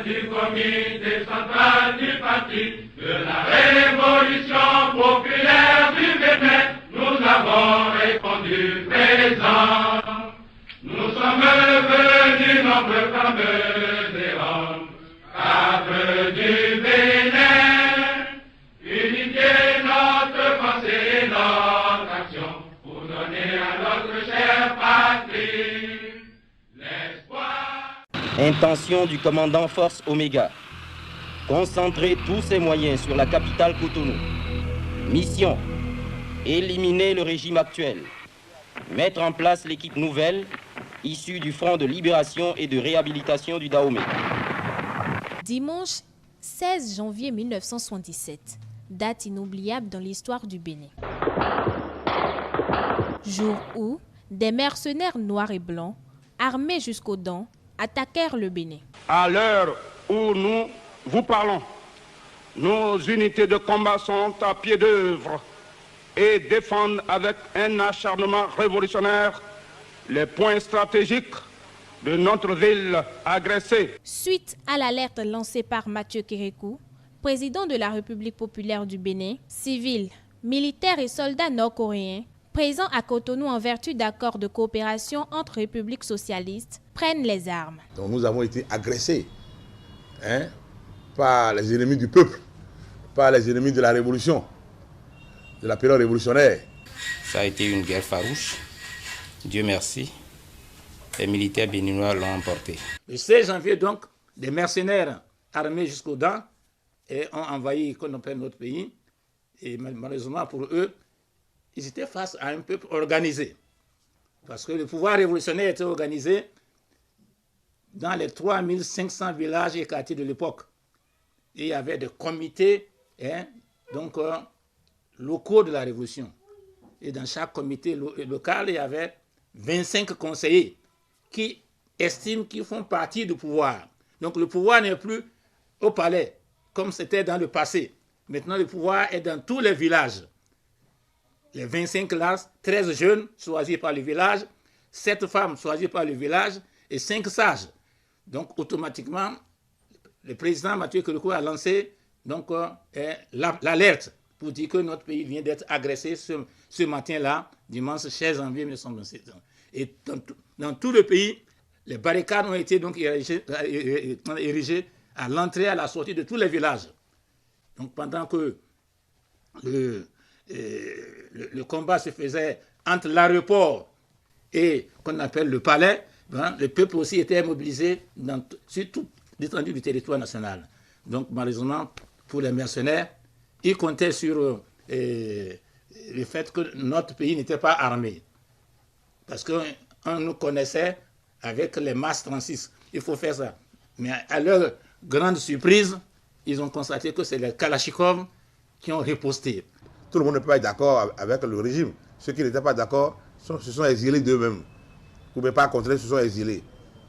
du comité central du parti de la révolution populaire du Bénin, nous avons répondu présent. Nous sommes venus nombreux comme des hommes, cadres du Bénin, unifier notre pensée et notre action pour donner à notre chère patrie l'espoir. Intention du commandant Force Oméga. Concentrer tous ses moyens sur la capitale Cotonou. Mission. Éliminer le régime actuel. Mettre en place l'équipe nouvelle, issue du Front de libération et de réhabilitation du Dahomey. Dimanche 16 janvier 1977, date inoubliable dans l'histoire du Bénin. Jour où des mercenaires noirs et blancs, armés jusqu'aux dents, attaquèrent le Bénin. À l'heure où nous vous parlons, nos unités de combat sont à pied d'œuvre et défendent avec un acharnement révolutionnaire les points stratégiques de notre ville agressée. Suite à l'alerte lancée par Mathieu Kérékou, président de la République populaire du Bénin, civils, militaires et soldats nord-coréens, présents à Cotonou en vertu d'accords de coopération entre républiques socialistes, prennent les armes. Donc nous avons été agressés par les ennemis du peuple, par les ennemis de la révolution, de la période révolutionnaire. Ça a été une guerre farouche. Dieu merci, les militaires béninois l'ont emporté. Le 16 janvier, donc, des mercenaires armés jusqu'aux dents ont envahi notre pays. Et malheureusement pour eux, ils étaient face à un peuple organisé. Parce que le pouvoir révolutionnaire était organisé dans les 3500 villages et quartiers de l'époque. Et il y avait des comités locaux de la révolution. Et dans chaque comité local, il y avait 25 conseillers qui estiment qu'ils font partie du pouvoir. Donc le pouvoir n'est plus au palais, comme c'était dans le passé. Maintenant, le pouvoir est dans tous les villages. Les 25 classes, 13 jeunes choisis par le village, 7 femmes choisies par le village et 5 sages. Donc automatiquement, le président Mathieu Kérékou a lancé l'alerte pour dire que notre pays vient d'être agressé ce matin-là, dimanche 16 janvier 1927. Et dans tout le pays, les barricades ont été donc érigées à l'entrée et à la sortie de tous les villages. Donc pendant que le combat se faisait entre l'aéroport et qu'on appelle le palais, le peuple aussi était mobilisé sur toute l'étendue du territoire national. Donc malheureusement, pour les mercenaires, ils comptaient sur le fait que notre pays n'était pas armé. Parce qu'on nous connaissait avec les MAS 36. Il faut faire ça. Mais à leur grande surprise, ils ont constaté que c'est les Kalachnikov qui ont riposté. Tout le monde ne peut pas être d'accord avec le régime. Ceux qui n'étaient pas d'accord se sont exilés d'eux-mêmes. Vous ne pouvez pas contrer, se sont exilés.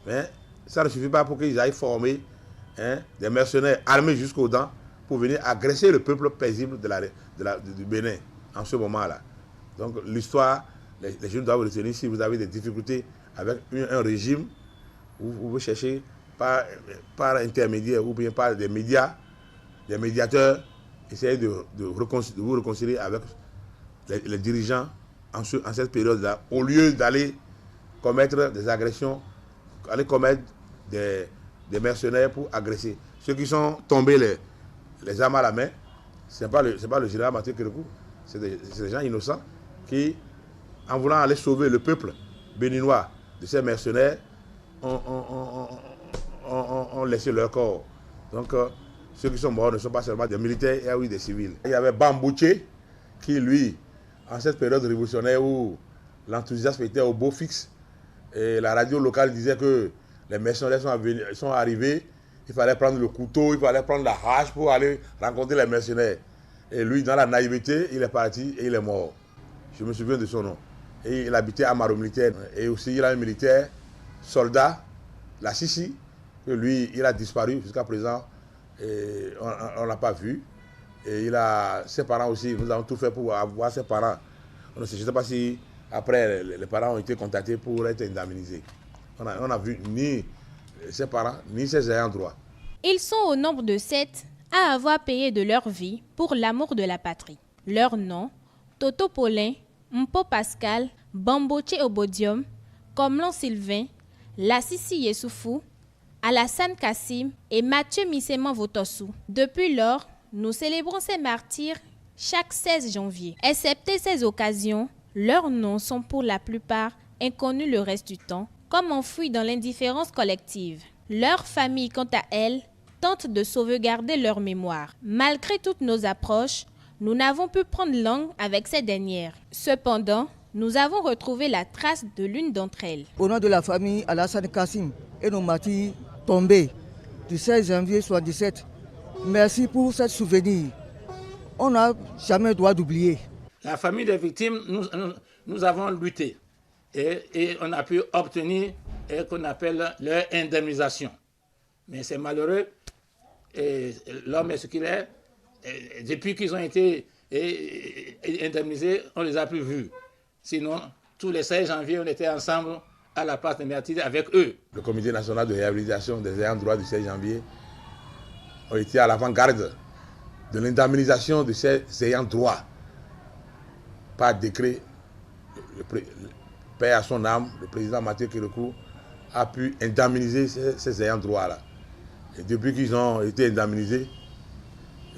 Mais ça ne suffit pas pour qu'ils aillent former des mercenaires armés jusqu'aux dents pour venir agresser le peuple paisible du Bénin en ce moment-là. Donc l'histoire, les jeunes doivent retenir, si vous avez des difficultés avec un régime, vous cherchez par intermédiaire ou bien par des médias, des médiateurs, essayez de vous réconcilier avec les dirigeants en cette période-là, au lieu d'aller commettre des agressions, aller commettre des mercenaires pour agresser. Ceux qui sont tombés les armes à la main, ce n'est pas le général Mathieu Kérékou, c'est des gens innocents qui, en voulant aller sauver le peuple béninois de ces mercenaires, ont laissé leur corps. Donc, ceux qui sont morts ne sont pas seulement des militaires, il y a eu des civils. Il y avait Bambouché, qui lui, en cette période révolutionnaire où l'enthousiasme était au beau fixe, et la radio locale disait que les mercenaires sont arrivés, il fallait prendre le couteau, il fallait prendre la hache pour aller rencontrer les mercenaires. Et lui, dans la naïveté, il est parti et il est mort. Je me souviens de son nom. Et il habitait à Maro militaire. Et aussi, il a un militaire, soldat, la Sissi, que lui, il a disparu jusqu'à présent. Et on ne l'a pas vu. Et ses parents aussi, nous avons tout fait pour avoir ses parents. Je ne sais pas si après les parents ont été contactés pour être indemnisés. On n'a vu ni ses parents, ni ses ayants droit. Ils sont au nombre de 7 à avoir payé de leur vie pour l'amour de la patrie. Leurs noms, Toto Paulin, Mpo Pascal, Bamboche Obodium, Komlon Sylvain, Lassisi Yessoufou, Alassane Kassim et Mathieu Misséman Votossou. Depuis lors, nous célébrons ces martyrs chaque 16 janvier. Excepté ces occasions, leurs noms sont pour la plupart inconnus le reste du temps, comme enfouis dans l'indifférence collective. Leur famille, quant à elle, tente de sauvegarder leur mémoire. Malgré toutes nos approches, nous n'avons pu prendre langue avec ces dernières. Cependant, nous avons retrouvé la trace de l'une d'entre elles. Au nom de la famille Alassane Kassim et nos martyrs tombés du 16 janvier 1977, merci pour ce souvenir. On n'a jamais le droit d'oublier. La famille des victimes, nous avons lutté et on a pu obtenir ce qu'on appelle leur indemnisation. Mais c'est malheureux, l'homme est ce qu'il est. Et depuis qu'ils ont été indemnisés, on ne les a plus vus. Sinon, tous les 16 janvier, on était ensemble à la place des martyrs avec eux. Le comité national de réhabilitation des ayants droit du 16 janvier a été à l'avant-garde de l'indemnisation de ces ayants droit. Par décret, le père à son âme, le président Mathieu Kérékou, a pu indemniser ces ayants droit-là. Et depuis qu'ils ont été indemnisés,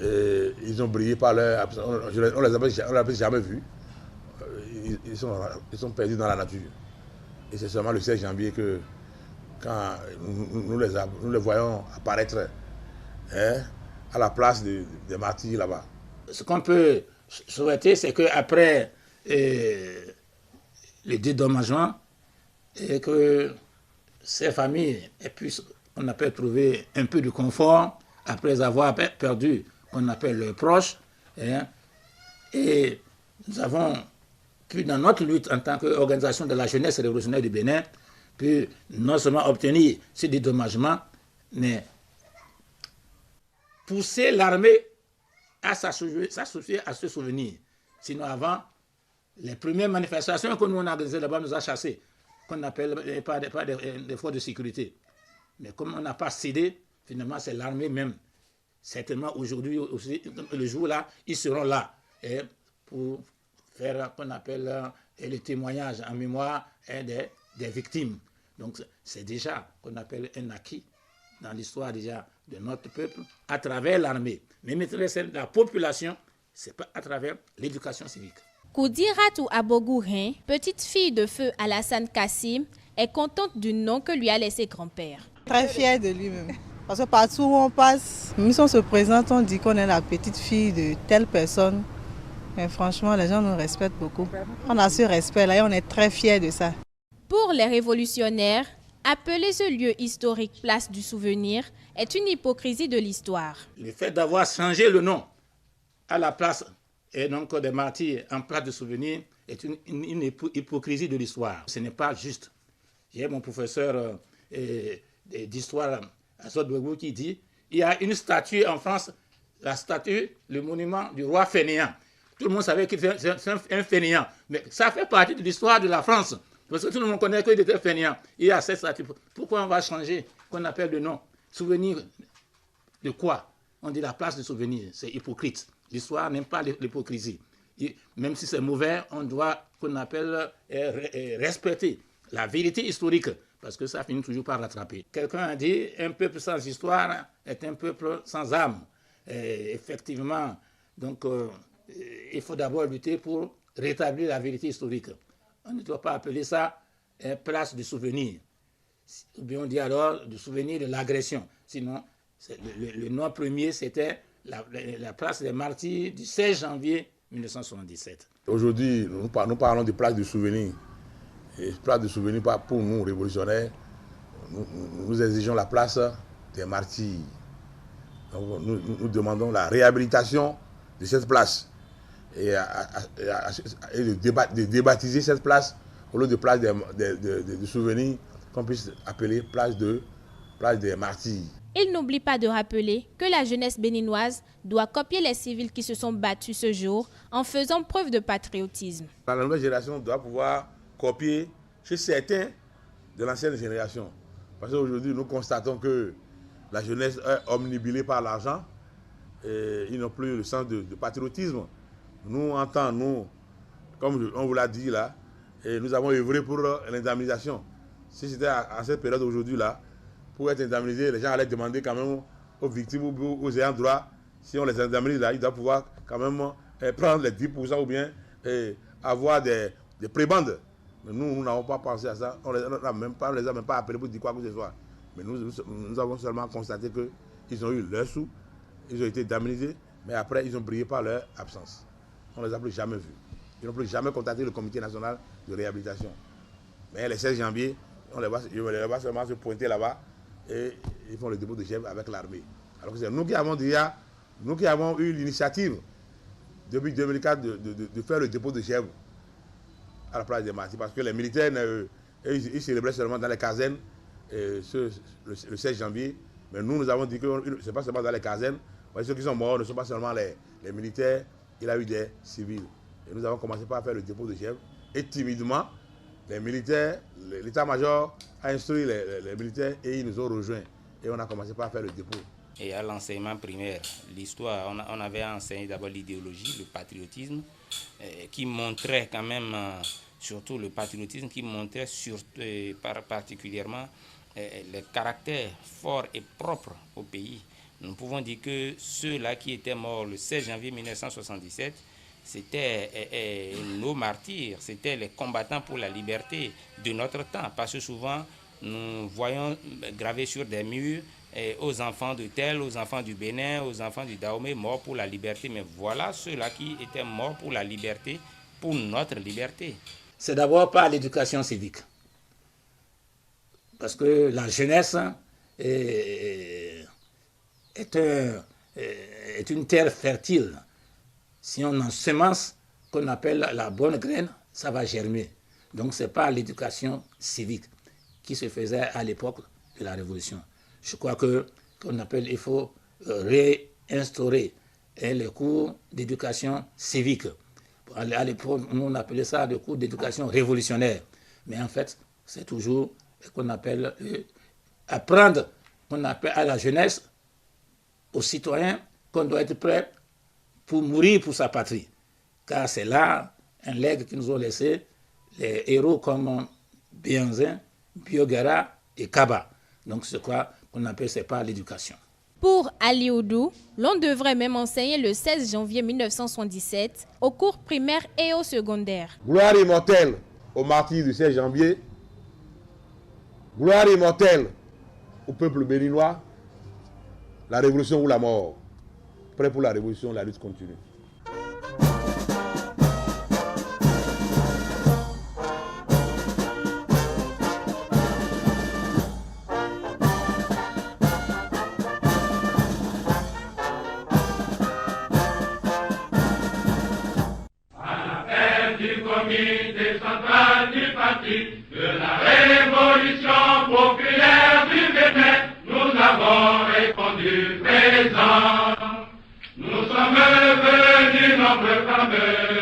ils ont brillé par leur absence. On ne les avait jamais vus. Ils sont perdus dans la nature. Et c'est seulement le 16 janvier que, quand nous les voyons apparaître à la place des martyrs là-bas. Ce qu'on peut souhaiter, c'est qu'après le dédommagement, et que ces familles puissent, on appelle, trouver un peu de confort après avoir perdu qu'on appelle leurs proches. Et nous avons pu, dans notre lutte en tant qu'organisation de la jeunesse révolutionnaire du Bénin, pu non seulement obtenir ce dédommagement, mais pousser l'armée à s'associer à ce souvenir. Sinon, avant, les premières manifestations que nous on a organisées là-bas nous a chassés, qu'on appelle pas des forces de sécurité. Mais comme on n'a pas cédé, finalement, c'est l'armée même. Certainement, aujourd'hui, aussi, le jour-là, ils seront là pour faire qu'on appelle le témoignage en mémoire des victimes. Donc, c'est déjà qu'on appelle un acquis dans l'histoire déjà de notre peuple à travers l'armée. Mais maintenant, c'est la population, c'est pas à travers l'éducation civique. Koudiratou Abogourin, petite fille de feu Alassane Kassim, est contente du nom que lui a laissé grand-père. Très fière de lui-même. Parce que partout où on passe, même si on se présente, on dit qu'on est la petite fille de telle personne. Mais franchement, les gens nous respectent beaucoup. On a ce respect-là et on est très fiers de ça. Pour les révolutionnaires, appeler ce lieu historique place du souvenir est une hypocrisie de l'histoire. Le fait d'avoir changé le nom à la place et donc des martyrs en place de souvenir est une hypocrisie de l'histoire. Ce n'est pas juste. J'ai mon professeur d'histoire à Sodouegou qui dit il y a une statue en France, la statue, le monument du roi fainéant. Tout le monde savait qu'il était un fainéant. Mais ça fait partie de l'histoire de la France. Parce que tout le monde connaît qu'il était fainéant. Il y a cette statue. Pourquoi on va changer qu'on appelle le nom? Souvenir de quoi? On dit la place de souvenir. C'est hypocrite. L'histoire n'aime pas l'hypocrisie. Même si c'est mauvais, on doit, qu'on appelle, respecter la vérité historique. Parce que ça finit toujours par rattraper. Quelqu'un a dit, un peuple sans histoire est un peuple sans âme. Et effectivement, donc, il faut d'abord lutter pour rétablir la vérité historique. On ne doit pas appeler ça place du souvenir. Ou bien on dit alors du souvenir de l'agression. Sinon, le nom premier, c'était la place des martyrs du 16 janvier 1977. Aujourd'hui, nous parlons de place du souvenir. Et place de souvenir, pour nous, révolutionnaires, nous exigeons la place des martyrs. Donc, nous demandons la réhabilitation de cette place et de débaptiser cette place au lieu de place de souvenirs qu'on puisse appeler place des martyrs. Il n'oublie pas de rappeler que la jeunesse béninoise doit copier les civils qui se sont battus ce jour en faisant preuve de patriotisme. La nouvelle génération doit pouvoir copier chez certains de l'ancienne génération. Parce qu'aujourd'hui, nous constatons que la jeunesse est omnibulée par l'argent. Ils n'ont plus le sens de patriotisme. Nous, en temps, nous, comme on vous l'a dit là, nous avons œuvré pour l'indemnisation. Si c'était à cette période aujourd'hui là, pour être indemnisé, les gens allaient demander quand même aux victimes ou aux ayants droit, si on les indemnise là, ils doivent pouvoir quand même prendre les 10% ou bien avoir des prébendes. Mais nous n'avons pas pensé à ça, on ne les a même pas appelés pour dire quoi que ce soit. Mais nous avons seulement constaté qu'ils ont eu leurs sous, ils ont été indemnisés, mais après ils ont brillé par leur absence. On ne les a plus jamais vus. Ils n'ont plus jamais contacté le comité national de réhabilitation. Mais les 16 janvier, on les voit seulement se pointer là-bas et ils font le dépôt de chèvres avec l'armée. Alors que c'est nous qui avons eu l'initiative depuis 2004 de faire le dépôt de chèvres à la place des martyrs. Parce que les militaires, ils célébraient seulement dans les casernes le 16 janvier. Mais nous avons dit que ce n'est pas seulement dans les casernes. Ceux qui sont morts ne sont pas seulement les militaires, il y a eu des civils. Et nous avons commencé par faire le dépôt de chèvres. Et timidement, les militaires, l'état-major a instruit les militaires et ils nous ont rejoints. Et on a commencé par faire le dépôt. Et à l'enseignement primaire, l'histoire, on avait enseigné d'abord l'idéologie, le patriotisme, qui montrait quand même, surtout le patriotisme, qui montrait particulièrement le caractère fort et propre au pays. Nous pouvons dire que ceux-là qui étaient morts le 16 janvier 1977, c'était nos martyrs, c'était les combattants pour la liberté de notre temps. Parce que souvent, nous voyons gravés sur des murs aux enfants de Tel, aux enfants du Bénin, aux enfants du Dahomey, morts pour la liberté. Mais voilà ceux-là qui étaient morts pour la liberté, pour notre liberté. C'est d'abord par l'éducation civique. Parce que la jeunesse est une terre fertile. Si on ensemence qu'on appelle la bonne graine, ça va germer. Donc c'est pas l'éducation civique qui se faisait à l'époque de la Révolution. Je crois il faut réinstaurer les cours d'éducation civique. À l'époque, on appelait ça des cours d'éducation révolutionnaire. Mais en fait, c'est toujours ce qu'on appelle apprendre à la jeunesse, aux citoyens, qu'on doit être prêt pour mourir pour sa patrie. Car c'est là un legs qu'ils nous ont laissé les héros comme Bianzin, Biogara et Kaba. Donc c'est quoi qu'on appelle, c'est pas l'éducation. Pour Ali Oudou, l'on devrait même enseigner le 16 janvier 1977 aux cours primaires et au secondaire. Gloire immortelle aux martyrs du 16 janvier. Gloire immortelle au peuple béninois. La révolution ou la mort. Prêt pour la révolution, la lutte continue. Du comité central du parti de la révolution populaire du Bénin, nous avons répondu présent. Nous sommes venus nombreux fameux